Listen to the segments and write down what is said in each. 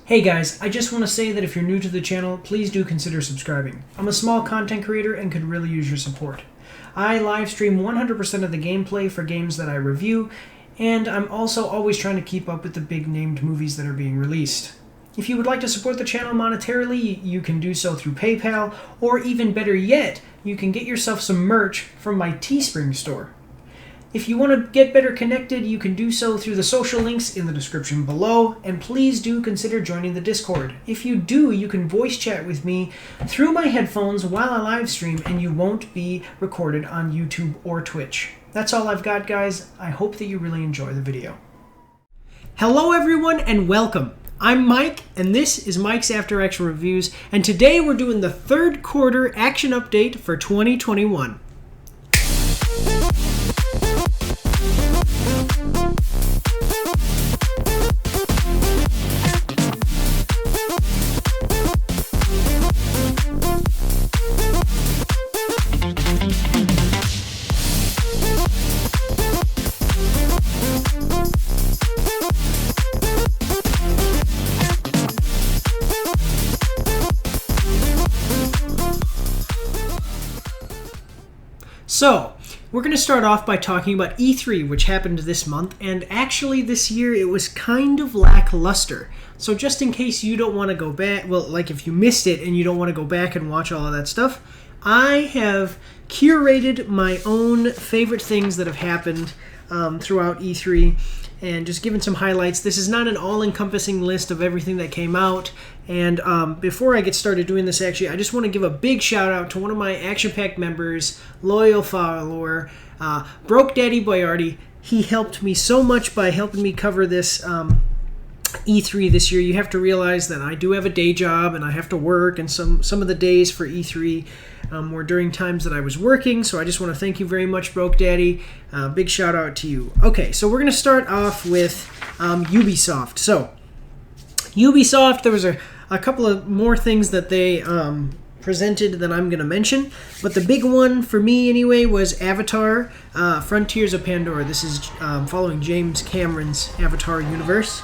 Hey guys, I just want to say that if you're new to the channel, please do consider subscribing. I'm a small content creator and could really use your support. I live stream 100% of the gameplay for games that I review, and I'm also always trying to keep up with the big named movies that are being released. If you would like to support the channel monetarily, you can do so through PayPal, or even better yet, you can get yourself some merch from my Teespring store. If you want to get better connected, you can do so through the social links in the description below, and please do consider joining the Discord. If you do, you can voice chat with me through my headphones while I live stream, and you won't be recorded on YouTube or Twitch. That's all I've got, guys. I hope that you really enjoy the video. Hello everyone, and welcome. I'm Mike, and this is Mike's After Action Reviews, and today we're doing the third quarter action update for 2021. So, we're going to start off by talking about E3, which happened this month, and actually this year it was kind of lackluster. So just in case you don't want to go back, well, like if you missed it and you don't want to go back and watch all of that stuff, I have curated my own favorite things that have happened throughout E3 and just given some highlights. This is not an all-encompassing list of everything that came out. And before I get started doing this, actually, I just want to give a big shout-out to one of my Action Pack members, loyal follower, Broke Daddy Boyardi. He helped me so much by helping me cover this E3 this year. You have to realize that I do have a day job and I have to work, and some of the days for E3 were during times that I was working, so I just want to thank you very much, Broke Daddy. Big shout out to you. Okay, so we're going to start off with Ubisoft. So, Ubisoft, there was a couple of more things that they presented that I'm going to mention, but the big one for me anyway was Avatar, Frontiers of Pandora. This is following James Cameron's Avatar universe.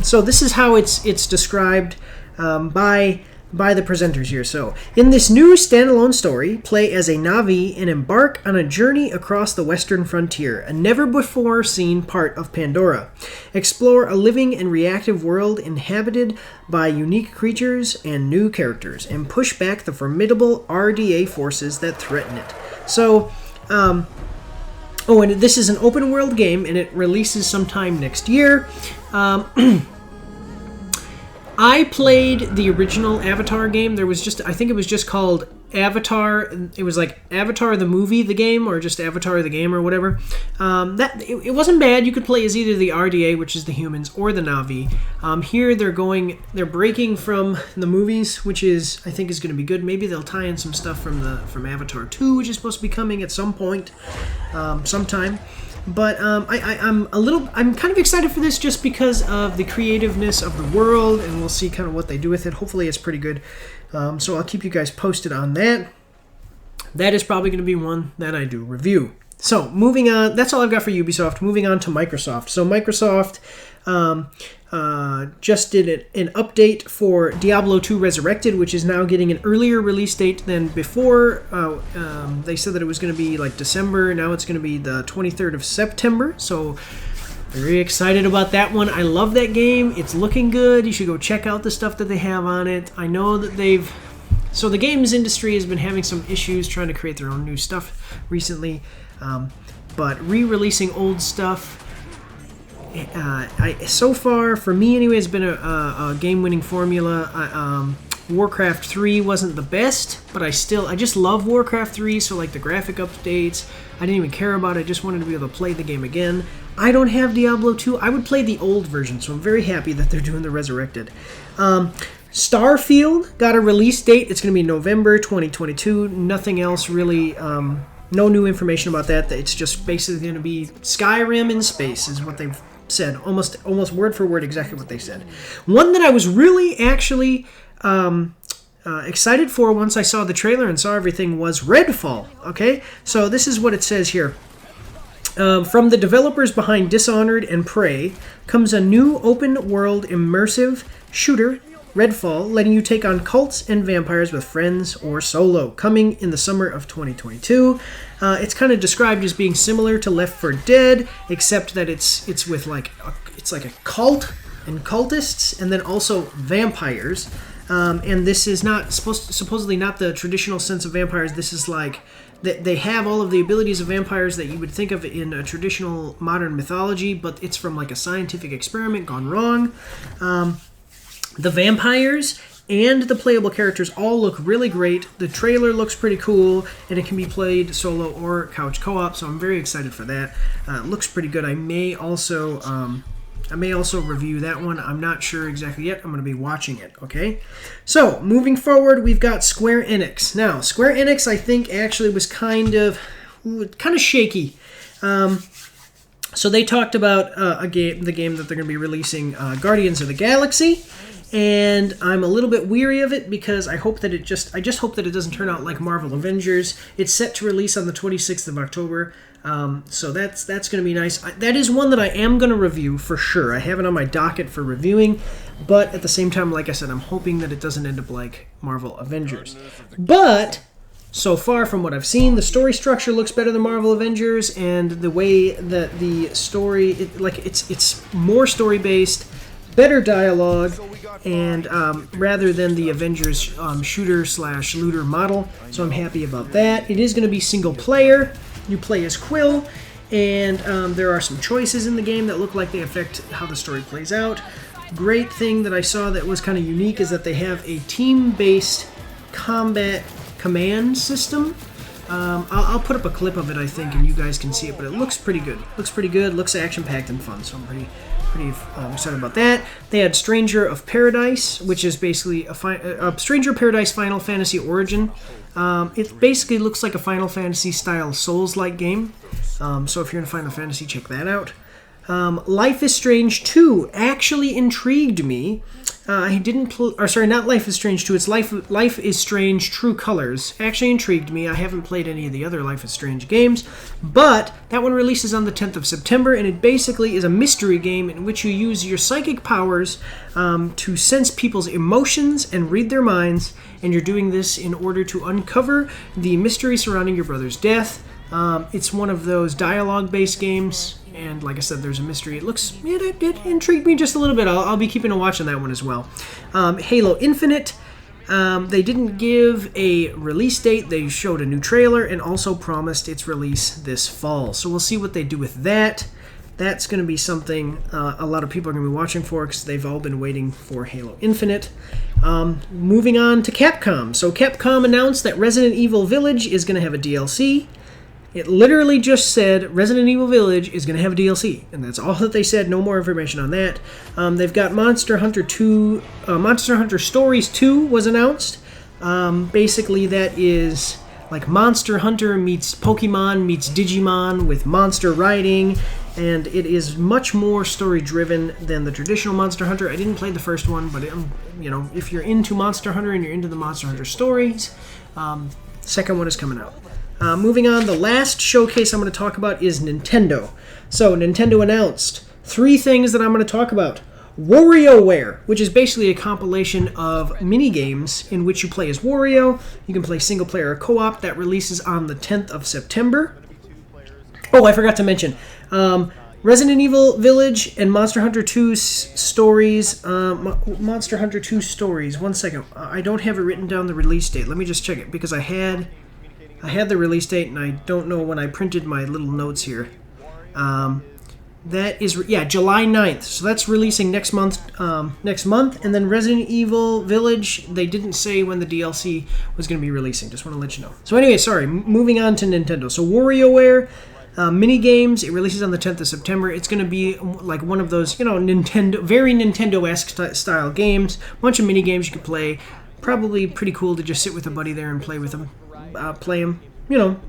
So this is how it's described by the presenters here. So, in this new standalone story, play as a Na'vi and embark on a journey across the western frontier, a never-before-seen part of Pandora. Explore a living and reactive world inhabited by unique creatures and new characters, and push back the formidable RDA forces that threaten it. So, and this is an open-world game, and it releases sometime next year. I played the original Avatar game. There was I think it was just called Avatar. It was like Avatar the movie, the game, or just Avatar the game, or whatever. It wasn't bad. You could play as either the RDA, which is the humans, or the Na'vi. Here they're breaking from the movies, which I think is going to be good. Maybe they'll tie in some stuff from Avatar 2, which is supposed to be coming at some point, sometime. But I'm kind of excited for this just because of the creativeness of the world, and we'll see kind of what they do with it. Hopefully it's pretty good. So I'll keep you guys posted on that. That is probably going to be one that I do review. So moving on, that's all I've got for Ubisoft. Moving on to Microsoft. So Microsoft just did an update for Diablo 2 Resurrected, which is now getting an earlier release date than before. They said that it was going to be like December. Now it's going to be the 23rd of September. So very excited about that one. I love that game. It's looking good. You should go check out the stuff that they have on it. I know that so the games industry has been having some issues trying to create their own new stuff recently. But re-releasing old stuff, so far, for me anyway, has been a game-winning formula. Warcraft 3 wasn't the best, but I just love Warcraft 3, so like the graphic updates, I didn't even care about it. I just wanted to be able to play the game again. I don't have Diablo 2. I would play the old version, so I'm very happy that they're doing the Resurrected. Starfield got a release date. It's going to be November 2022. Nothing else really, no new information about that. It's just basically going to be Skyrim in space is what they've said. Almost word for word exactly what they said. One that I was really actually excited for once I saw the trailer and saw everything was Redfall. Okay, so this is what it says here. From the developers behind Dishonored and Prey comes a new open-world immersive shooter, Redfall, letting you take on cults and vampires with friends or solo, coming in the summer of 2022. It's kind of described as being similar to Left 4 Dead, except that it's with it's like a cult and cultists, and then also vampires. And this is not supposedly not the traditional sense of vampires. This is like they have all of the abilities of vampires that you would think of in a traditional modern mythology, but it's from like a scientific experiment gone wrong. The vampires and the playable characters all look really great. The trailer looks pretty cool, and it can be played solo or couch co-op, so I'm very excited for that. It looks pretty good. I may also review that one. I'm not sure exactly yet. I'm going to be watching it, okay? So, moving forward, we've got Square Enix. Now, Square Enix, I think, actually was kind of shaky. So they talked about the game that they're going to be releasing, Guardians of the Galaxy, and I'm a little bit weary of it because I hope that I just hope that it doesn't turn out like Marvel Avengers. It's set to release on the 26th of October. So that's going to be nice. That is one that I am going to review for sure. I have it on my docket for reviewing, but at the same time, like I said, I'm hoping that it doesn't end up like Marvel Avengers. But so far from what I've seen, the story structure looks better than Marvel Avengers, and the way that the story, it's more story based, better dialogue, and rather than the Avengers shooter/looter model. So I'm happy about that. It is going to be single player. You play as Quill, and there are some choices in the game that look like they affect how the story plays out. Great thing that I saw that was kind of unique is that they have a team-based combat command system. I'll put up a clip of it, I think, and you guys can see it, but it looks pretty good. Looks action-packed and fun, so I'm pretty excited about that. They had Stranger of Paradise, which is basically a Stranger of Paradise Final Fantasy Origin. It basically looks like a Final Fantasy style Souls-like game. So if you're into Final Fantasy, check that out. Life is Strange 2 actually intrigued me. I didn't not Life is Strange 2, it's Life is Strange True Colors. Actually intrigued me. I haven't played any of the other Life is Strange games, but that one releases on the 10th of September, and it basically is a mystery game in which you use your psychic powers to sense people's emotions and read their minds, and you're doing this in order to uncover the mystery surrounding your brother's death. It's one of those dialogue-based games, and like I said, there's a mystery. It intrigued me just a little bit. I'll be keeping a watch on that one as well. Halo Infinite, they didn't give a release date. They showed a new trailer and also promised its release this fall. So we'll see what they do with that. That's going to be something a lot of people are going to be watching for because they've all been waiting for Halo Infinite. Moving on to Capcom. So Capcom announced that Resident Evil Village is going to have a DLC. It literally just said Resident Evil Village is going to have a DLC, and that's all that they said. No more information on that. They've got Monster Hunter 2, Monster Hunter Stories 2 was announced. Basically, that is like Monster Hunter meets Pokemon meets Digimon with monster riding, and it is much more story-driven than the traditional Monster Hunter. I didn't play the first one, but if you're into Monster Hunter and you're into the Monster Hunter stories, second one is coming out. Moving on, the last showcase I'm going to talk about is Nintendo. So Nintendo announced 3 things that I'm going to talk about. WarioWare, which is basically a compilation of mini-games in which you play as Wario. You can play single-player or co-op. That releases on the 10th of September. Oh, I forgot to mention. Resident Evil Village and Monster Hunter 2 Stories. Monster Hunter 2 Stories. One second. I don't have it written down the release date. Let me just check it because I had the release date, and I don't know when I printed my little notes here. That is, July 9th. So that's releasing next month. And then Resident Evil Village, they didn't say when the DLC was going to be releasing. Just want to let you know. So anyway, sorry, moving on to Nintendo. So WarioWare mini games, it releases on the 10th of September. It's going to be like one of those, Nintendo, very Nintendo-esque style games. Bunch of mini games you can play. Probably pretty cool to just sit with a buddy there and play with them. Play them,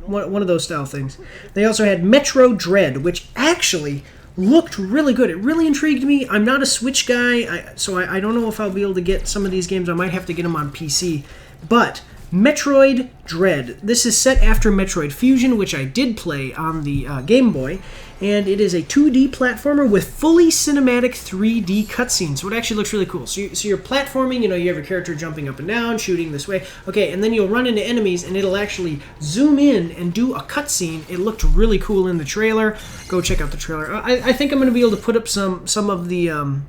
one of those style things. They also had Metro Dread, which actually looked really good. It really intrigued me. I'm not a Switch guy, so I don't know if I'll be able to get some of these games. I might have to get them on PC. But Metroid Dread. This is set after Metroid Fusion, which I did play on the Game Boy, and it is a 2D platformer with fully cinematic 3D cutscenes, so it actually looks really cool. So you're platforming, you have your character jumping up and down, shooting this way, okay, and then you'll run into enemies, and it'll actually zoom in and do a cutscene. It looked really cool in the trailer. Go check out the trailer. I think I'm going to be able to put up some of the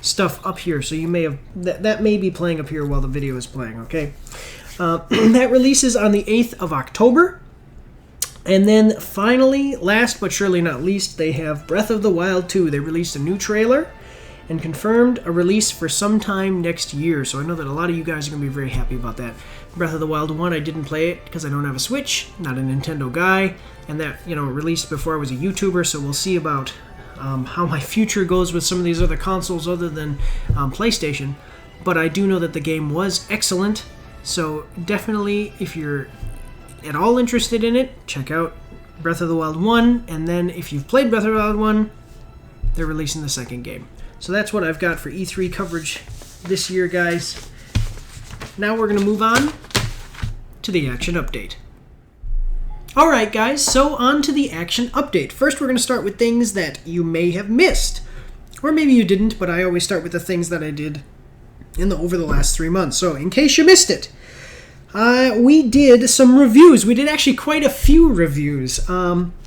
stuff up here, so you may have that may be playing up here while the video is playing, okay? That releases on the 8th of October. And then finally, last but surely not least, they have Breath of the Wild 2. They released a new trailer and confirmed a release for sometime next year. So I know that a lot of you guys are going to be very happy about that. Breath of the Wild 1, I didn't play it because I don't have a Switch, not a Nintendo guy, and that, released before I was a YouTuber, so we'll see about how my future goes with some of these other consoles other than PlayStation. But I do know that the game was excellent, so definitely, if you're at all interested in it, check out Breath of the Wild 1, and then if you've played Breath of the Wild 1, they're releasing the second game. So that's what I've got for E3 coverage this year, guys. Now we're going to move on to the action update. Alright guys, so on to the action update. First we're going to start with things that you may have missed. Or maybe you didn't, but I always start with the things that I did over the last 3 months. So in case you missed it, we did some reviews. We did actually quite a few reviews.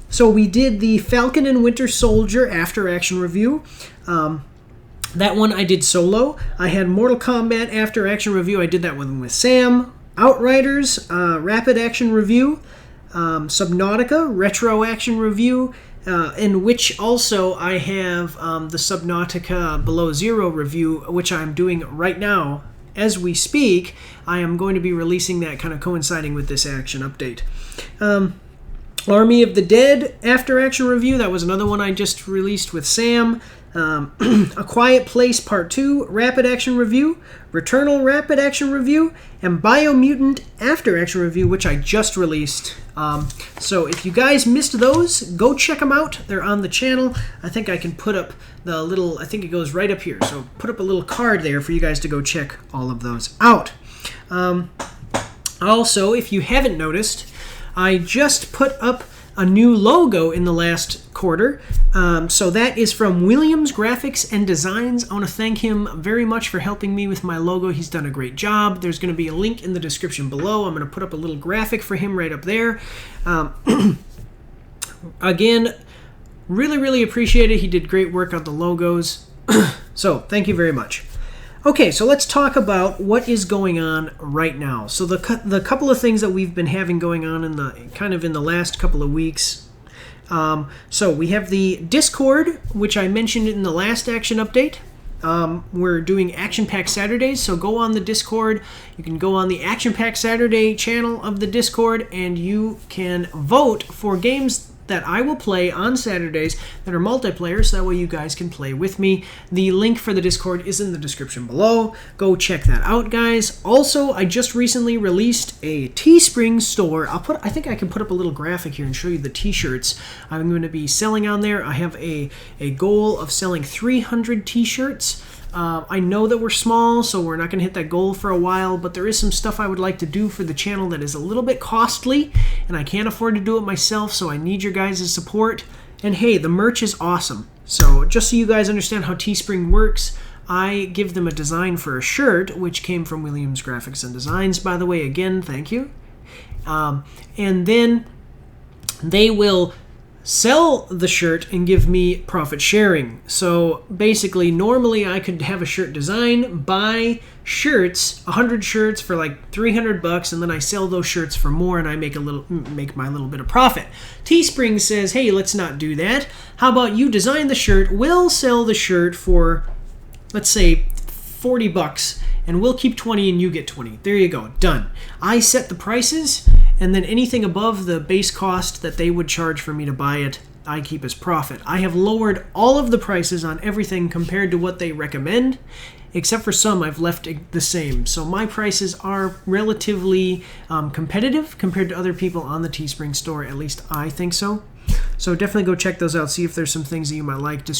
So we did the Falcon and Winter Soldier After Action review. That one I did solo. I had Mortal Kombat After Action review. I did that one with Sam. Outriders Rapid Action review. Subnautica Retro Action review. In which also I have the Subnautica Below Zero review, which I'm doing right now. As we speak, I am going to be releasing that kind of coinciding with this action update. Army of the Dead After Action review, that was another one I just released with Sam. A Quiet Place Part 2 Rapid Action review, Returnal Rapid Action review, and Biomutant After Action review, which I just released. So if you guys missed those, go check them out. They're on the channel. I think I can put up the little, I think it goes right up here. So put up a little card there for you guys to go check all of those out. Also, if you haven't noticed, I just put up a new logo in the last quarter. So that is from Williams Graphics and Designs. I want to thank him very much for helping me with my logo. He's done a great job. There's going to be a link in the description below. I'm going to put up a little graphic for him right up there. Again, really appreciate it. He did great work on the logos. So thank you very much. Okay, so let's talk about what is going on right now. So the couple of things that we've been having going on in the last couple of weeks. So we have the Discord, which I mentioned in the last action update. We're doing Action Pack Saturdays, so go on the Discord. You can go on the Action Pack Saturday channel of the Discord, and you can vote for games that I will play on Saturdays that are multiplayer, so that way you guys can play with me. The link for the Discord is in the description below. Go check that out, guys. Also, I just recently released a Teespring store. I think I can put up a little graphic here and show you the t-shirts I'm going to be selling on there. I have a goal of selling 300 t-shirts. I know that we're small, so we're not going to hit that goal for a while, but there is some stuff I would like to do for the channel that is a little bit costly, and I can't afford to do it myself, so I need your guys' support. And hey, the merch is awesome. So just so you guys understand how Teespring works, I give them a design for a shirt, which came from Williams Graphics and Designs, by the way. Again, thank you. And then they will sell the shirt and give me profit sharing. So basically, normally I could have a shirt design, buy shirts, 100 shirts for like $300, and then I sell those shirts for more, and I make my little bit of profit. Teespring says, hey, let's not do that. How about you design the shirt, we'll sell the shirt for, let's say, $40, and we'll keep 20 and you get 20. There you go, done. I set the prices, and then anything above the base cost that they would charge for me to buy it, I keep as profit. I have lowered all of the prices on everything compared to what they recommend, except for some I've left the same. So my prices are relatively competitive compared to other people on the Teespring store, at least I think so. So definitely go check those out, see if there's some things that you might like. The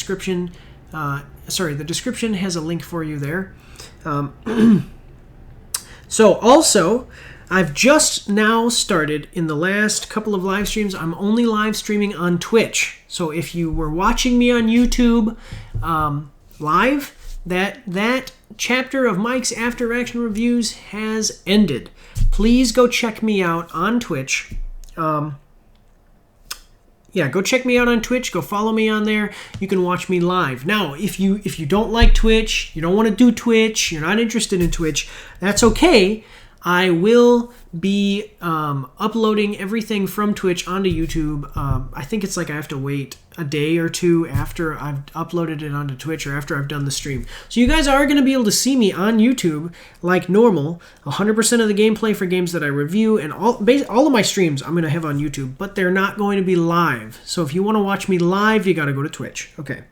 description has a link for you there. So also, I've just now started in the last couple of live streams. I'm only live streaming on Twitch. So if you were watching me on YouTube live, that chapter of Mike's After Action Reviews has ended. Please go check me out on Twitch. Go check me out on Twitch. Go follow me on there. You can watch me live. Now, if you don't like Twitch, you don't want to do Twitch, you're not interested in Twitch, that's okay. I will be uploading everything from Twitch onto YouTube. I think it's like I have to wait a day or two after I've uploaded it onto Twitch or after I've done the stream. So you guys are going to be able to see me on YouTube like normal. 100% of the gameplay for games that I review and all of my streams I'm going to have on YouTube, but they're not going to be live. So if you want to watch me live, you got to go to Twitch. Okay.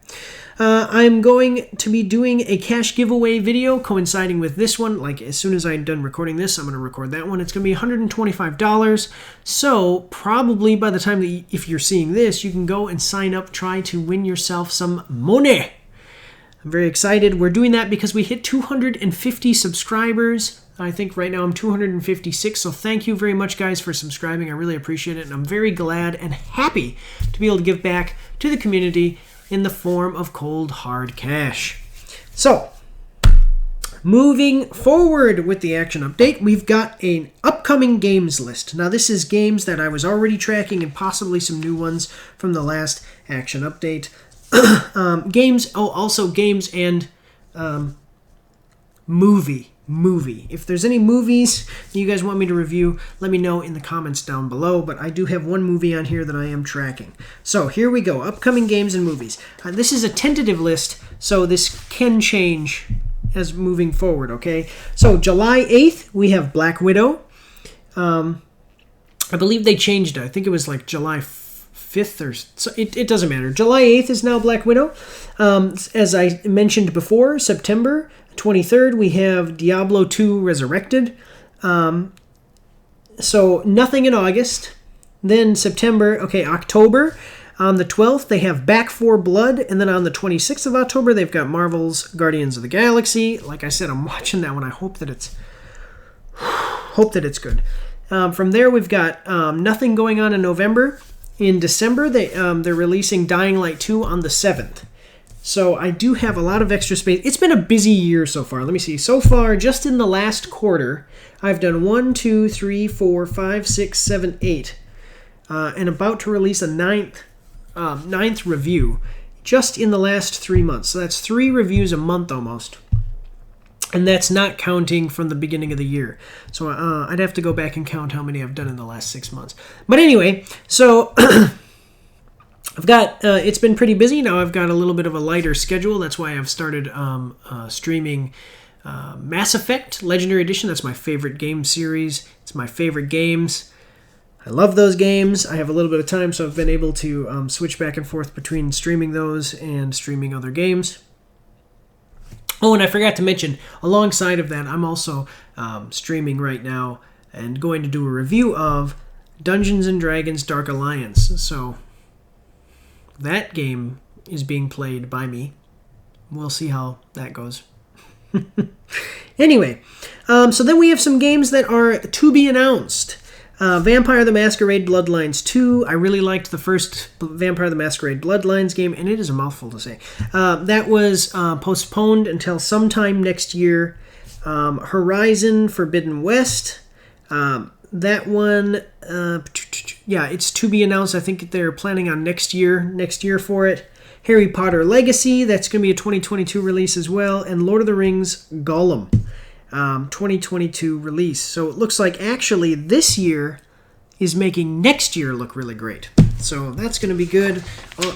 I'm going to be doing a cash giveaway video coinciding with this one. Like, as soon as I'm done recording this, I'm going to record that one. It's going to be $125. So probably by the time that if you're seeing this, you can go and sign up, try to win yourself some money. I'm very excited. We're doing that because we hit 250 subscribers. I think right now I'm 256, so thank you very much, guys, for subscribing. I really appreciate it, and I'm very glad and happy to be able to give back to the community in the form of cold, hard cash. So, moving forward with the action update, we've got an upcoming games list. Now, this is games that I was already tracking and possibly some new ones from the last action update. Also games and movie. If there's any movies that you guys want me to review, let me know in the comments down below, but I do have one movie on here that I am tracking. So here we go, upcoming games and movies. This is a tentative list, so this can change as moving forward, okay? So July 8th, we have Black Widow. I believe they changed it. I think it was like July 5th or so. It doesn't matter. July 8th is now Black Widow. As I mentioned before, September 23rd, we have Diablo 2 Resurrected. So nothing in August. Then October. On the 12th, they have Back 4 Blood. And then on the 26th of October, they've got Marvel's Guardians of the Galaxy. Like I said, I'm watching that one. I hope that it's good. From there, we've got nothing going on in November. In December, they're releasing Dying Light 2 on the 7th. So I do have a lot of extra space. It's been a busy year so far. Let me see. So far, just in the last quarter, I've done 1, 2, 3, 4, 5, 6, 7, 8. And about to release a ninth review just in the last 3 months. So that's 3 reviews a month almost. And that's not counting from the beginning of the year. So I'd have to go back and count how many I've done in the last 6 months. But anyway, so I've got, it's been pretty busy. Now I've got a little bit of a lighter schedule. That's why I've started streaming Mass Effect Legendary Edition. That's my favorite game series. It's my favorite games. I love those games. I have a little bit of time, so I've been able to switch back and forth between streaming those and streaming other games. Oh, and I forgot to mention, alongside of that, I'm also streaming right now and going to do a review of Dungeons & Dragons Dark Alliance. So that game is being played by me. We'll see how that goes. Anyway, so then we have some games that are to be announced. Vampire the Masquerade Bloodlines 2. I really liked the first Vampire the Masquerade Bloodlines game, and it is a mouthful to say. That was postponed until sometime next year. Horizon Forbidden West. That one, it's to be announced. I think they're planning on next year for it. Harry Potter Legacy, that's going to be a 2022 release as well. And Lord of the Rings Gollum, 2022 release. So it looks like actually this year is making next year look really great. So that's going to be good.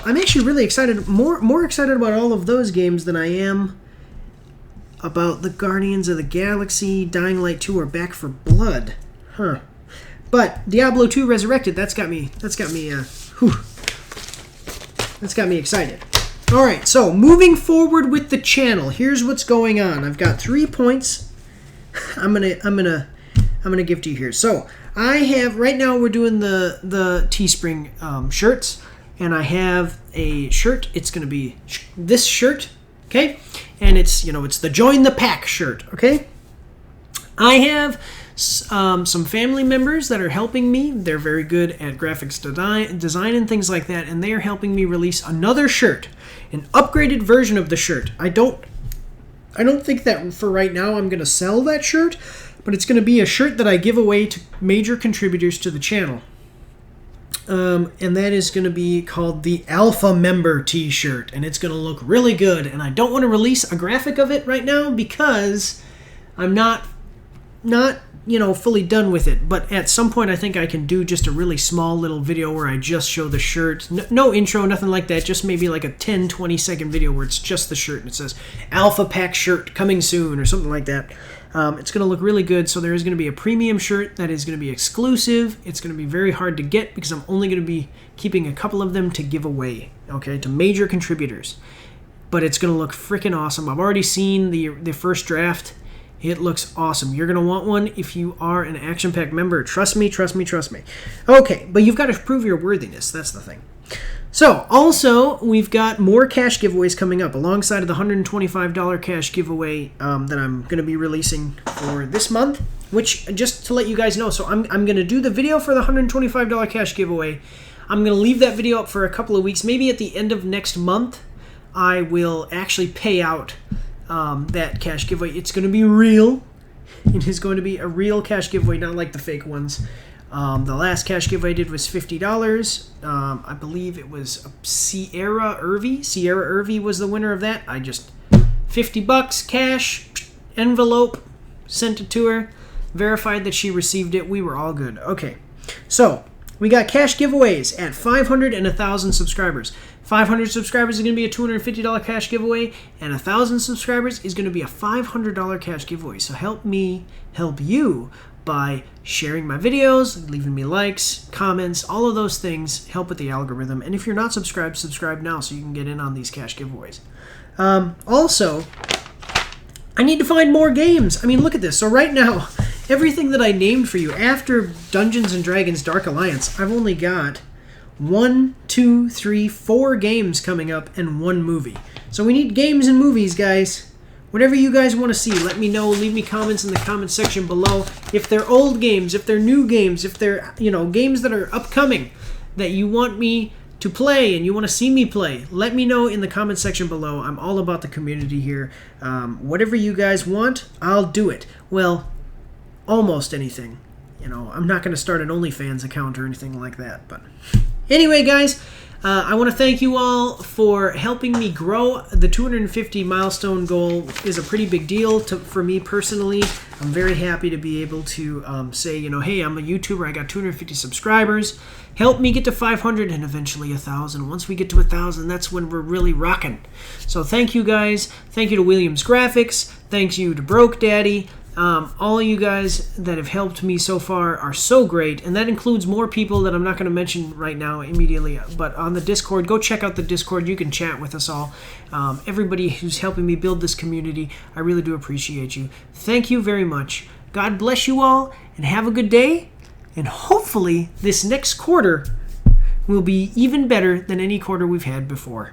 I'm actually really excited, more excited about all of those games than I am about the Guardians of the Galaxy, Dying Light 2, or Back 4 Blood. Huh. But Diablo 2 Resurrected, that's got me excited. All right, so moving forward with the channel, here's what's going on. I've got 3 points. I'm gonna give to you here. So I have right now we're doing the Teespring shirts, and I have a shirt. It's gonna be this shirt, okay, and it's the Join the Pack shirt, okay. I have some family members that are helping me. They're very good at graphics design and things like that, and they are helping me release another shirt, an upgraded version of the shirt. I don't think that for right now I'm going to sell that shirt, but it's going to be a shirt that I give away to major contributors to the channel. And that is going to be called the Alpha Member T-shirt, and it's going to look really good. And I don't want to release a graphic of it right now because I'm not fully done with it. But at some point I think I can do just a really small little video where I just show the shirt. No intro, nothing like that. Just maybe like a 10-20 second video where it's just the shirt and it says Alpha Pack shirt coming soon or something like that. It's going to look really good. So there is going to be a premium shirt that is going to be exclusive. It's going to be very hard to get because I'm only going to be keeping a couple of them to give away, okay, to major contributors. But it's going to look freaking awesome. I've already seen the first draft. It looks awesome. You're going to want one if you are an Action Pack member. Trust me, trust me, trust me. Okay, but you've got to prove your worthiness. That's the thing. So, also, we've got more cash giveaways coming up alongside of the $125 cash giveaway that I'm going to be releasing for this month, which, just to let you guys know, so I'm going to do the video for the $125 cash giveaway. I'm going to leave that video up for a couple of weeks. Maybe at the end of next month, I will actually pay out that cash giveaway. It's going to be real. It is going to be a real cash giveaway, not like the fake ones. The last cash giveaway I did was $50. I believe it was Sierra Irvy. Sierra Irvy was the winner of that. I just $50 cash, envelope, sent it to her, verified that she received it. We were all good. Okay, so we got cash giveaways at 500 and 1,000 subscribers. 500 subscribers is going to be a $250 cash giveaway, and 1,000 subscribers is going to be a $500 cash giveaway. So help me help you by sharing my videos, leaving me likes, comments, all of those things help with the algorithm. And if you're not subscribed, subscribe now so you can get in on these cash giveaways. Also, I need to find more games. I mean, look at this. So right now, everything that I named for you after Dungeons & Dragons Dark Alliance, I've only got 4 games coming up and 1 movie. So we need games and movies, guys. Whatever you guys want to see, let me know. Leave me comments in the comment section below. If they're old games, if they're new games, if they're, games that are upcoming that you want me to play and you want to see me play, let me know in the comment section below. I'm all about the community here. Whatever you guys want, I'll do it. Well, almost anything. I'm not going to start an OnlyFans account or anything like that. But anyway, guys, I want to thank you all for helping me grow. The 250 milestone goal is a pretty big deal for me personally. I'm very happy to be able to say, hey, I'm a YouTuber. I got 250 subscribers. Help me get to 500 and eventually 1,000. Once we get to 1,000, that's when we're really rocking. So thank you guys. Thank you to Williams Graphics. Thanks you to Broke Daddy. All you guys that have helped me so far are so great, and that includes more people that I'm not going to mention right now immediately, but on the Discord, go check out the Discord. You can chat with us all. Everybody who's helping me build this community, I really do appreciate you. Thank you very much. God bless you all, and have a good day, and hopefully this next quarter will be even better than any quarter we've had before.